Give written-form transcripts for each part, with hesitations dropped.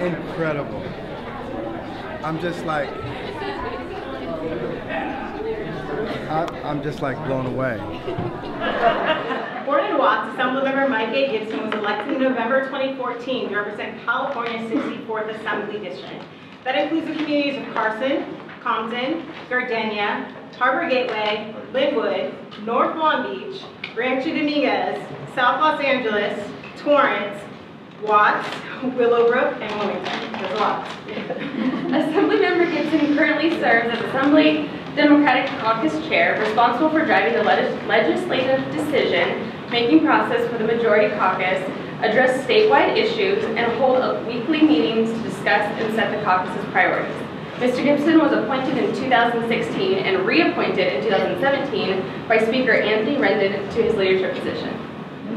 incredible. I'm just like, I'm just like blown away. Born in Watts, Assemblymember Mike A. Gipson was elected in November 2014 to represent California's 64th Assembly District. That includes the communities of Carson, Compton, Gardenia, Harbor Gateway, Linwood, North Long Beach, Rancho Dominguez, South Los Angeles, Torrance, Watts, Willowbrook, and Wilmington. There's a lot. Assemblymember Gipson currently serves as Assembly Democratic Caucus Chair, responsible for driving the legislative decision-making process for the Majority Caucus, address statewide issues, and hold weekly meetings to discuss and set the caucus's priorities. Mr. Gipson was appointed in 2016 and reappointed in 2017 by Speaker Anthony Rendon to his leadership position.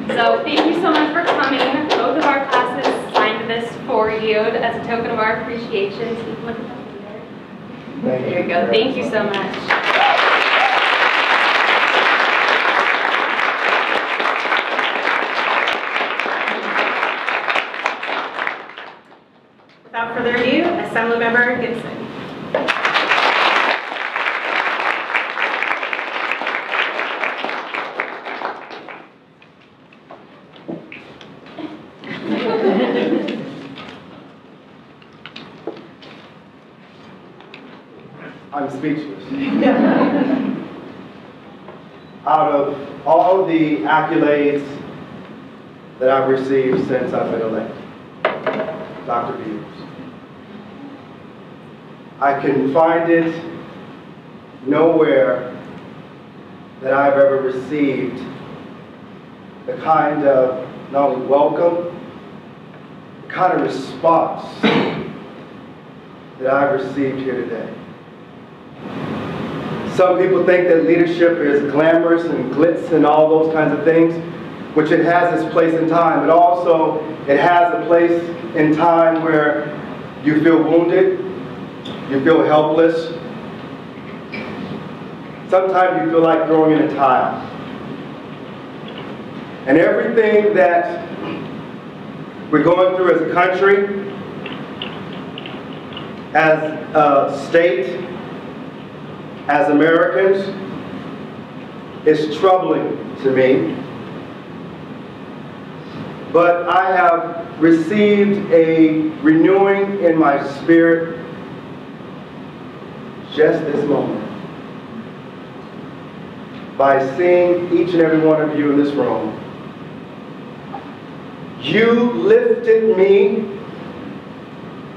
So thank you so much for coming. Both of our classes signed this for you as a token of our appreciation. So you can look at that there. There you go. Thank you so much. Without further ado, Assemblymember Gipson. I'm speechless. Out of all the accolades that I've received since I've been elected, Dr. Beers, I can find it nowhere that I've ever received the kind of not only welcome, the kind of response that I've received here today. Some people think that leadership is glamorous and glitz and all those kinds of things, which it has its place in time, but also it has a place in time where you feel wounded, you feel helpless. Sometimes you feel like throwing in a towel. And everything that we're going through as a country, as a state, as Americans, is troubling to me. But I have received a renewing in my spirit just this moment by seeing each and every one of you in this room. You lifted me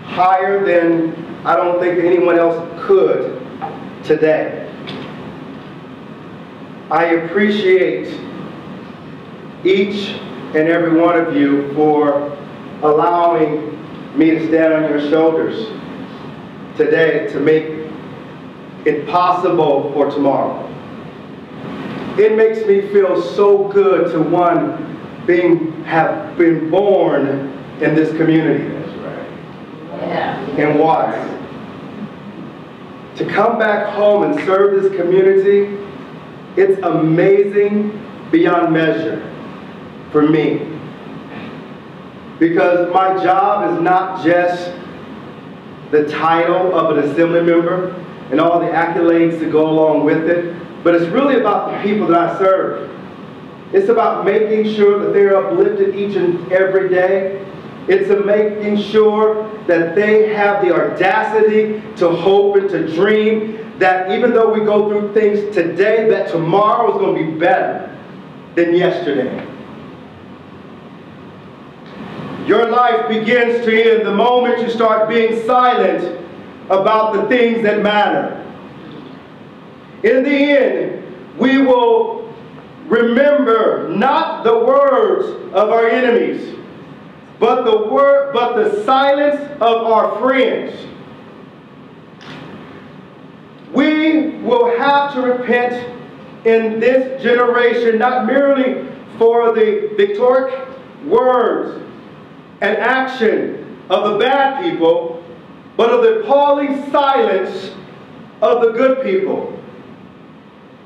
higher than I don't think anyone else could today. I appreciate each and every one of you for allowing me to stand on your shoulders today to make it possible for tomorrow. It makes me feel so good to have been born in this community. That's right. Yeah. In Watts. To come back home and serve this community, it's amazing beyond measure for me. Because my job is not just the title of an assembly member and all the accolades that go along with it, but it's really about the people that I serve. It's about making sure that they're uplifted each and every day. It's making sure that they have the audacity to hope and to dream that even though we go through things today, that tomorrow is going to be better than yesterday. Your life begins to end the moment you start being silent about the things that matter. In the end, we will remember not the words of our enemies, but the silence of our friends. We will have to repent in this generation, not merely for the victorious words and action of the bad people, but of the appalling silence of the good people.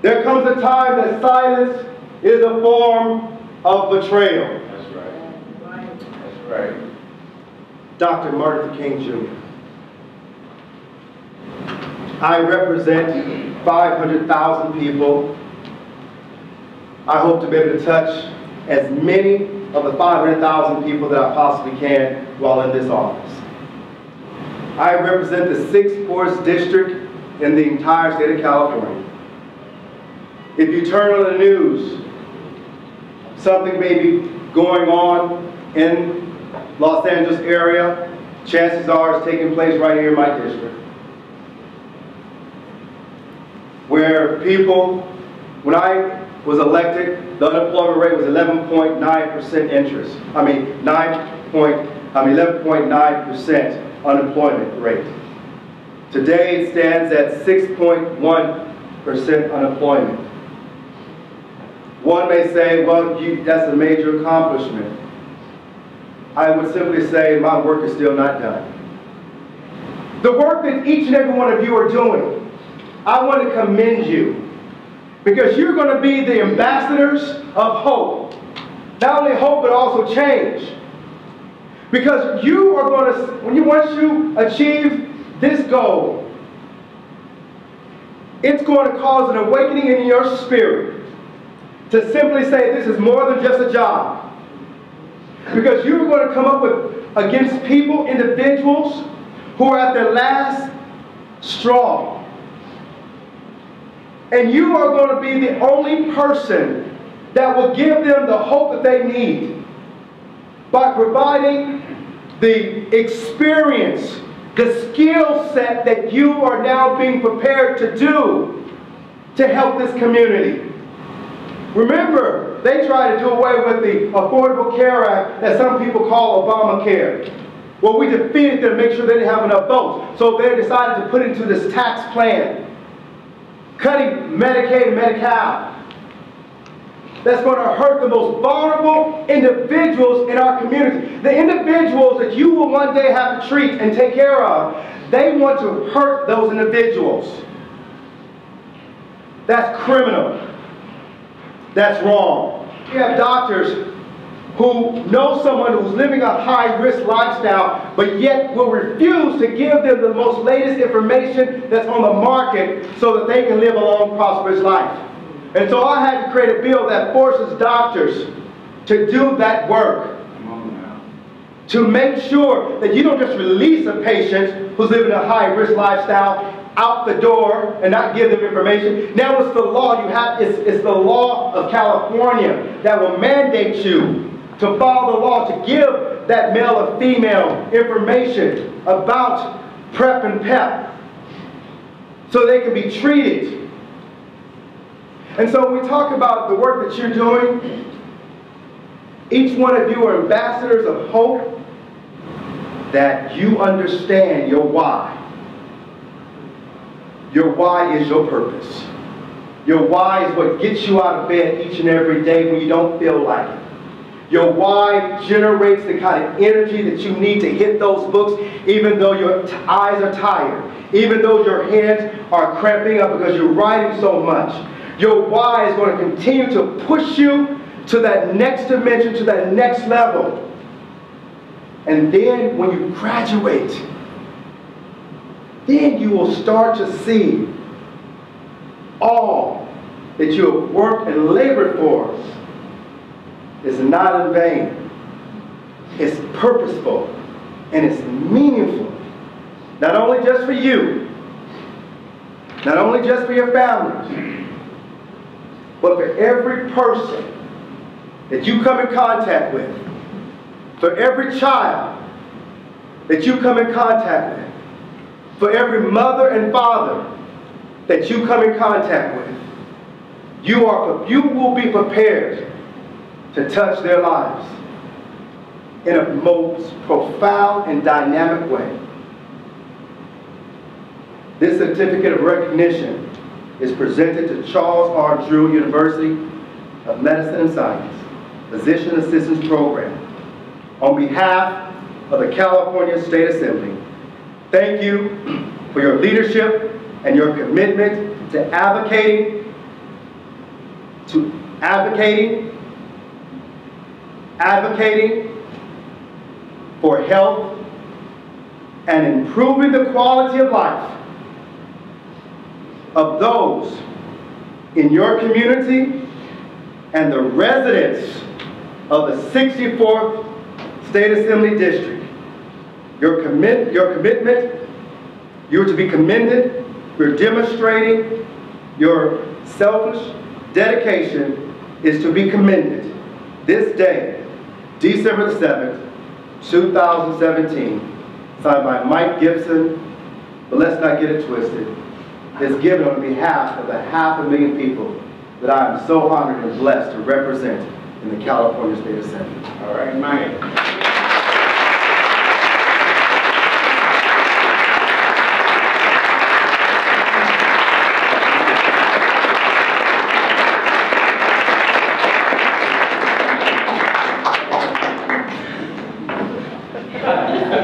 There comes a time that silence is a form of betrayal. That's right. That's right. Dr. Martin Luther King Jr. I represent 500,000 people. I hope to be able to touch as many of the 500,000 people that I possibly can while in this office. I represent the 6th poorest district in the entire state of California. If you turn on the news, something may be going on in Los Angeles area, chances are it's taking place right here in my district. Where people, when I was elected, the unemployment rate was 11.9% interest. 11.9% unemployment rate. Today it stands at 6.1% unemployment. One may say, well, that's a major accomplishment. I would simply say my work is still not done. The work that each and every one of you are doing, I want to commend you, because you're going to be the ambassadors of hope. Not only hope, but also change. Because you are going to, once you achieve this goal, it's going to cause an awakening in your spirit to simply say this is more than just a job. Because you're going to come up against people, individuals, who are at their last straw. And you are going to be the only person that will give them the hope that they need by providing the experience, the skill set that you are now being prepared to do to help this community. Remember, they tried to do away with the Affordable Care Act that some people call Obamacare. Well, we defeated them to make sure they didn't have enough votes. So they decided to put it into this tax plan, cutting Medicaid and Medi-Cal. That's going to hurt the most vulnerable individuals in our community. The individuals that you will one day have to treat and take care of, they want to hurt those individuals. That's criminal. That's wrong. You have doctors who know someone who's living a high-risk lifestyle, but yet will refuse to give them the most latest information that's on the market so that they can live a long, prosperous life. And so I had to create a bill that forces doctors to do that work. To make sure that you don't just release a patient who's living a high-risk lifestyle out the door and not give them information. Now it's the law you have, it's the law of California that will mandate you to follow the law, to give that male or female information about PrEP and PEP so they can be treated. And so when we talk about the work that you're doing, each one of you are ambassadors of hope, that you understand your why. Your why is your purpose. Your why is what gets you out of bed each and every day when you don't feel like it. Your why generates the kind of energy that you need to hit those books even though your eyes are tired, even though your hands are cramping up because you're writing so much. Your why is going to continue to push you to that next dimension, to that next level. And then when you graduate, then you will start to see all that you have worked and labored for is not in vain. It's purposeful and it's meaningful. Not only just for you, not only just for your families, but for every person that you come in contact with, for every child that you come in contact with, for every mother and father that you come in contact with, you will be prepared to touch their lives in a most profound and dynamic way. This certificate of recognition is presented to Charles R. Drew University of Medicine and Science, Physician Assistance Program, on behalf of the California State Assembly. Thank you for your leadership and your commitment to advocating for health and improving the quality of life of those in your community and the residents of the 64th State Assembly District. Your commitment, you're to be commended. You're demonstrating your selfish dedication is to be commended. This day, December the 7th, 2017, signed by Mike Gipson, but let's not get it twisted, is given on behalf of the 500,000 people that I am so honored and blessed to represent in the California State Assembly. All right, Mike.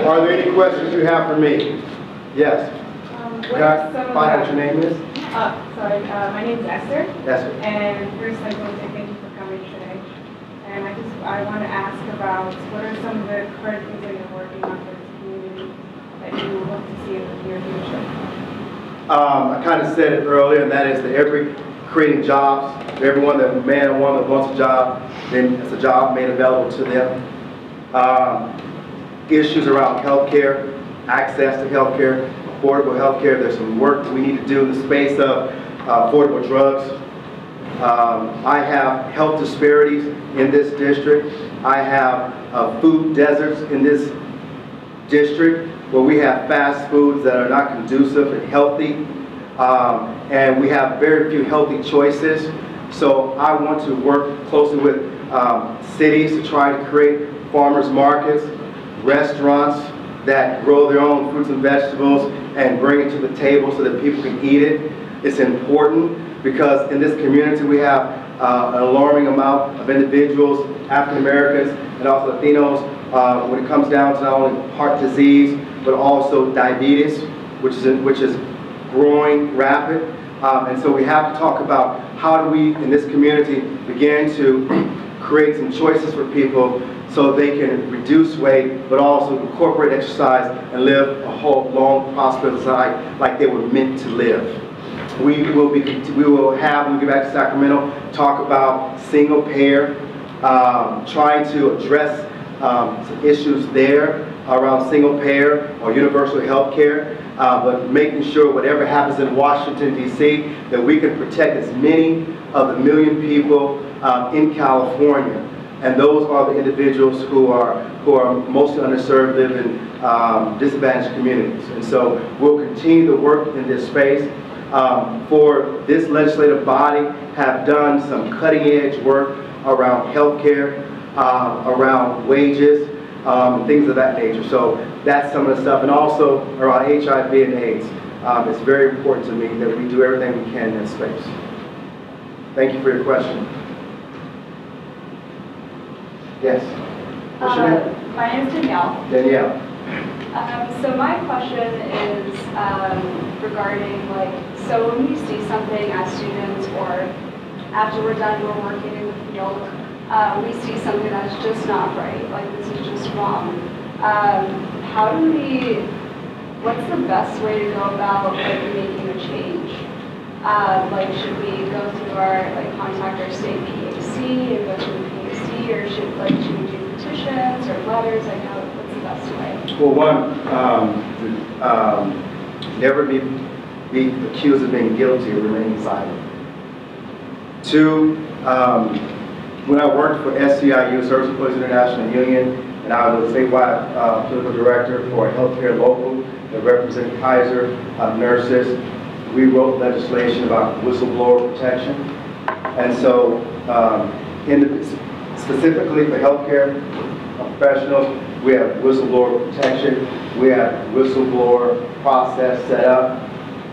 Are there any questions you have for me? Yes. Can I find out what your name is? My name is Esther. Esther. And first I want to say thank you for coming today. And I want to ask about what are some of the current things that you're working on for this community that you hope to see in the near future? I kind of said it earlier, and that is that creating jobs. Everyone, that man or woman that wants a job, then it's a job made available to them. Issues around healthcare, access to healthcare, affordable healthcare. There's some work that we need to do in the space of affordable drugs. I have health disparities in this district. I have food deserts in this district where we have fast foods that are not conducive and healthy. And we have very few healthy choices. So I want to work closely with cities to try to create farmers markets, restaurants that grow their own fruits and vegetables and bring it to the table so that people can eat it. It's important because in this community we have an alarming amount of individuals, African Americans and also Latinos, when it comes down to not only heart disease but also diabetes, which is growing rapid. And so we have to talk about how do we in this community begin to create some choices for people so they can reduce weight, but also incorporate exercise and live a whole, long, prosperous life like they were meant to live. We will have, when we get back to Sacramento, talk about single payer, trying to address some issues there around single payer or universal health care, but making sure whatever happens in Washington, D.C., that we can protect as many of the million people in California. And those are the individuals who are mostly underserved, live in disadvantaged communities. And so we'll continue to work in this space. For this legislative body, have done some cutting-edge work around healthcare, around wages, things of that nature. So that's some of the stuff, and also around HIV and AIDS. It's very important to me that we do everything we can in this space. Thank you for your question. Yes. What's your name? My name is Danielle. Danielle. So my question is regarding, so when we see something as students or after we're done, we're working in the field, we see something that's just not right, this is just wrong. What's the best way to go about making a change? Should we go through contact our state PAC and go to the PAC, or should we do petitions or letters? What's the best way? Well, one, never be accused of being guilty or remaining silent. Two, when I worked for SEIU, Service Employees International Union, and I was a statewide political director for a healthcare local that represented Kaiser nurses, we wrote legislation about whistleblower protection. And so, specifically for healthcare professionals, we have whistleblower protection, we have whistleblower process set up.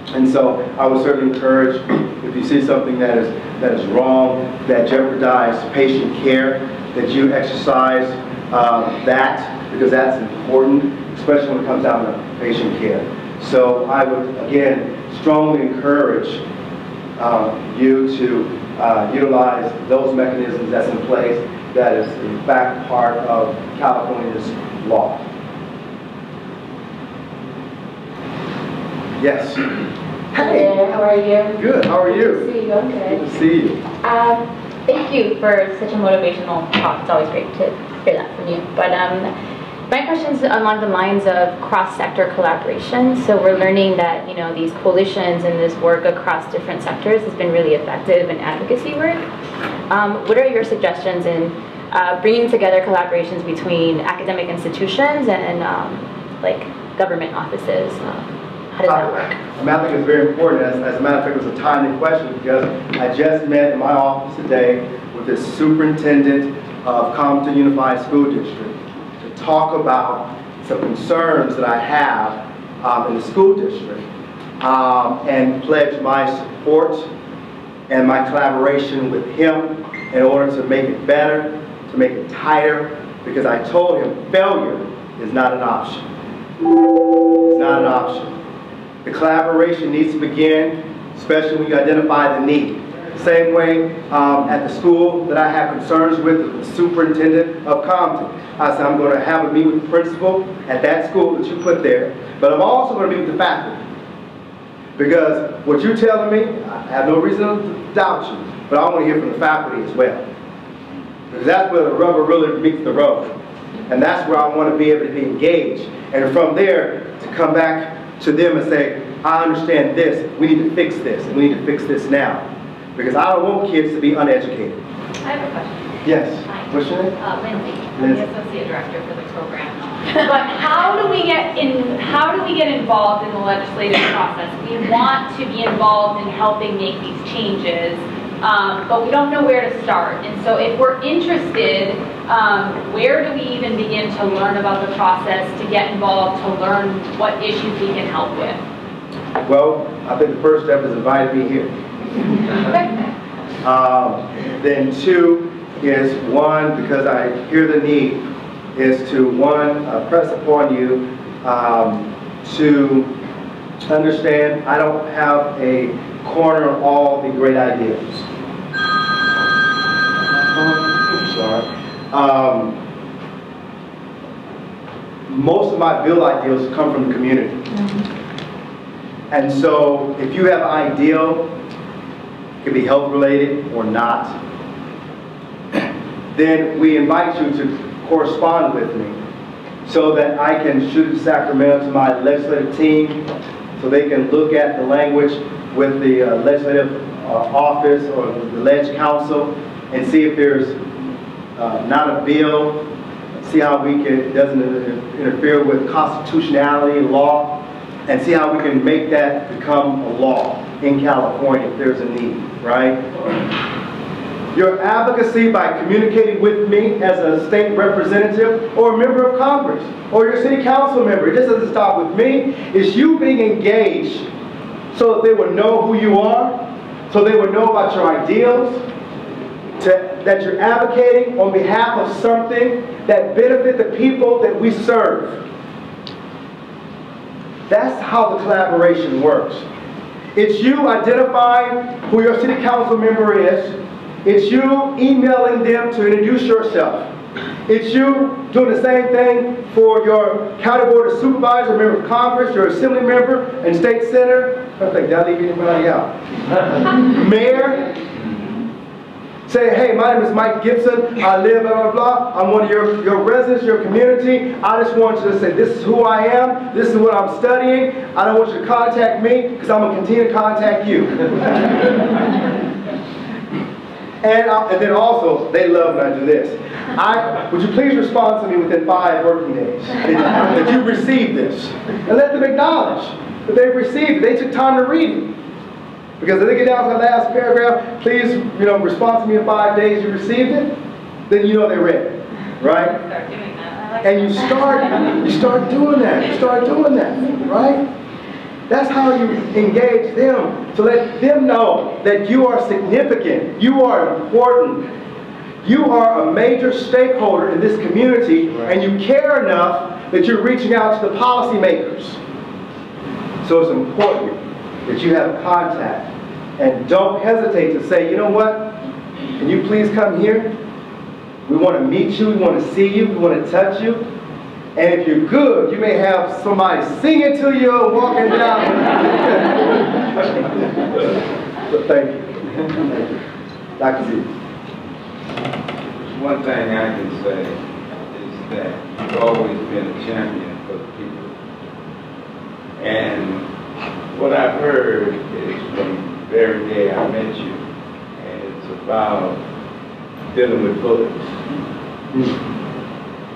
And so I would certainly encourage, if you see something that is wrong, that jeopardizes patient care, that you exercise that, because that's important, especially when it comes down to patient care. So I would, again, strongly encourage you to utilize those mechanisms that's in place that is in fact part of California's law. Yes. Hey there, how are you? Good, how are Good you? to see you, I'm Good good. to see you. Thank you for such a motivational talk. It's always great to hear that from you. But my question is along the lines of cross-sector collaboration. So we're learning that, you know, these coalitions and this work across different sectors has been really effective in advocacy work. What are your suggestions in bringing together collaborations between academic institutions and like government offices? How does that work? I think it's very important. As a matter of fact, it was a timely question because I just met in my office today with the superintendent of Compton Unified School District to talk about some concerns that I have in the school district and pledge my support and my collaboration with him in order to make it better, to make it tighter, because I told him failure is not an option. It's not an option. The collaboration needs to begin, especially when you identify the need. Same way at the school that I have concerns with, the superintendent of Compton. I said I'm going to have a meeting with the principal at that school that you put there, but I'm also going to meet with the faculty. Because what you're telling me, I have no reason to doubt you, but I want to hear from the faculty as well. Because that's where the rubber really meets the road. And that's where I want to be able to be engaged. And from there, to come back to them and say, I understand this, we need to fix this, and we need to fix this now. Because I don't want kids to be uneducated. I have a question. Yes. Hi. What's your name? Lindsay. I'm Liz. the associate director for the program. But how do we get involved in the legislative process? We want to be involved in helping make these changes, but we don't know where to start. And so if we're interested, where do we even begin to learn about the process, to get involved, to learn what issues we can help with? Well, I think the first step is inviting me here. Then two is, one, because I hear the need, is to, one, press upon you to understand I don't have a corner of all the great ideas. Sorry. Most of my bill ideas come from the community. And so if you have an ideal, it can be health related or not, then we invite you to correspond with me so that I can shoot it to Sacramento to my legislative team so they can look at the language with the legislative office or the Ledge Council and see if there's not a bill, see how we can, it doesn't interfere with constitutionality, law, and see how we can make that become a law in California if there's a need, right? Your advocacy by communicating with me as a state representative or a member of Congress or your city council member, it just doesn't stop with me, is you being engaged so that they would know who you are, so they would know about your ideals, that you're advocating on behalf of something that benefit the people that we serve. That's how the collaboration works. It's you identifying who your city council member is. It's you emailing them to introduce yourself. It's you doing the same thing for your county board of supervisors, member of Congress, your assembly member, and state senator. I don't think that'll leave anybody out. Mayor. Say, hey, my name is Mike Gipson. I live blah, blah, blah. I'm one of your residents, your community. I just want you to say, this is who I am. This is what I'm studying. I don't want you to contact me because I'm going to continue to contact you. And then also, they love when I do this. Would you please respond to me within 5 working days that you received this? And let them acknowledge that they've received it. They took time to read it. Because if they get down to the last paragraph, please, respond to me in 5 days, you received it, then you know they read it, right? Start doing that. And you start doing that, right? That's how you engage them, to let them know that you are significant, you are important, you are a major stakeholder in this community, and you care enough that you're reaching out to the policymakers. So it's important that you have contact, and don't hesitate to say, you know what, can you please come here? We want to meet you, we want to see you, we want to touch you. And if you're good, you may have somebody singing to you or walking down. So thank you. Dr. Z. One thing I can say is that you've always been a champion for the people. And what I've heard is from the very day I met you, and it's about dealing with bullets.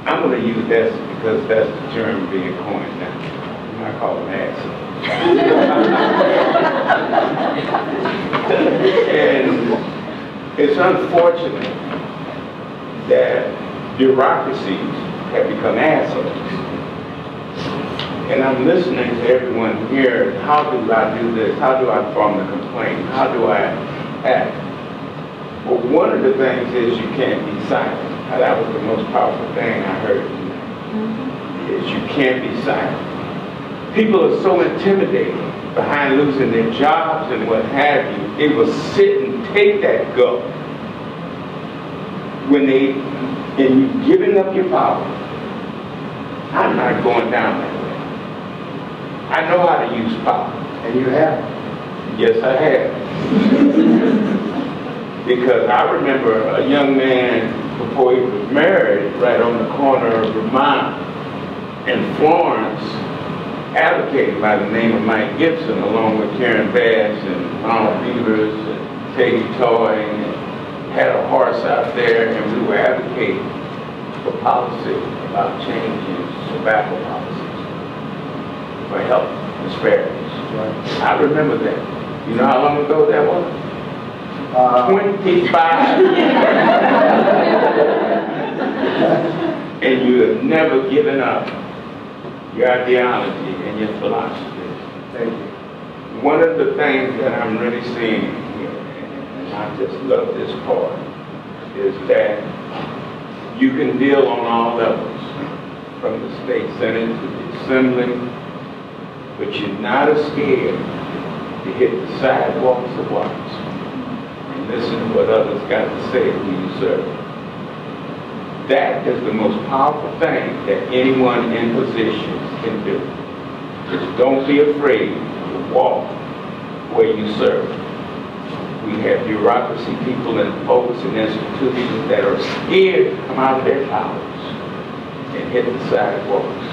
I'm going to use that because that's the term being coined now. I call them assholes. And it's unfortunate that bureaucracies have become assholes. And I'm listening to everyone here. How do I do this? How do I form the complaint? How do I act? Well, one of the things is you can't be silent. Now, that was the most powerful thing I heard tonight, is you can't be silent. People are so intimidated behind losing their jobs and what have you. They will sit and take that go when they, and you've given up your power. I'm not going down that way. I know how to use power. And you have. Yes, I have. Because I remember a young man before he was married, right on the corner of Vermont and Florence, advocated by the name of Mike Gipson, along with Karen Bass and Ronald Beavers and Peggy Toy, and had a horse out there, and we were advocating for policy about changing tobacco policies for health disparities. Right. I remember that. You know how long ago that was? 25 years. And you have never given up your ideology and your philosophy. Thank you. One of the things that I'm really seeing here, and I just love this part, is that you can deal on all levels, from the state senate to the assembly, but you're not as scared to hit the sidewalks of Washington and listen to what others got to say who you serve. That is the most powerful thing that anyone in position can do. Just don't be afraid to walk where you serve. We have bureaucracy people and folks and institutions that are scared to come out of their powers and hit the sidewalks.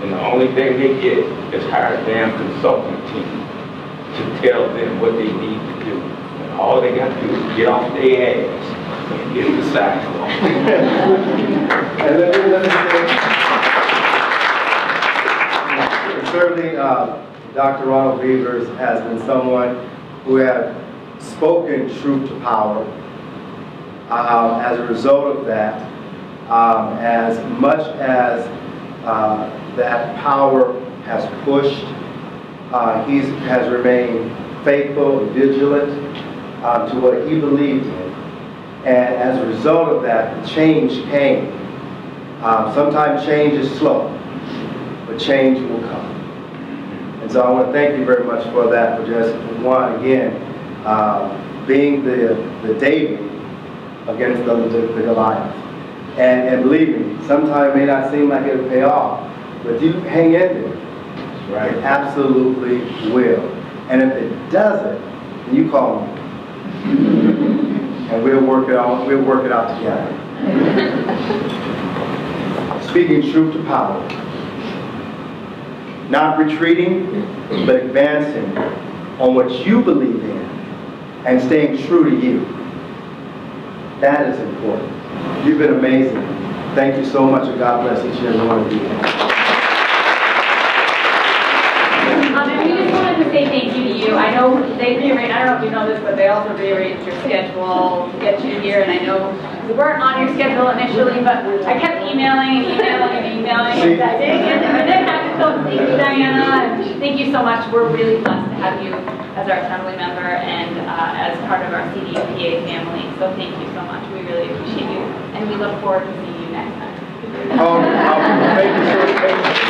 And the only thing they get is hire a damn consulting team to tell them what they need to do. And all they got to do is get off their ass and hit the sidewalk. And let me say, certainly Dr. Ronald Beavers has been someone who has spoken truth to power. As a result of that, as much as that power has pushed, he has remained faithful and vigilant to what he believed in. And as a result of that, change came. Sometimes change is slow, but change will come. And so I want to thank you very much for that, for just, one, again, being the David against the Goliath. And believe me, sometimes it may not seem like it'll pay off, but if you hang in there, right, it absolutely will. And if it doesn't, then you call me. And we'll work it out together. Speaking truth to power. Not retreating, but advancing on what you believe in and staying true to you. That is important. You've been amazing. Thank you so much, and God bless each and every one of you. And we just wanted to say thank you to you. I know they rearranged, I don't know if you know this, but they also rearranged your schedule to get you here, and I know we weren't on your schedule initially, but I kept emailing and I didn't get there. I didn't have to tell thank you, Diana, and thank you so much. We're really blessed to have you as our assembly member and as part of our CDU PA family. So thank you so much. We really appreciate you, and we look forward to seeing you next time. Thank you so much.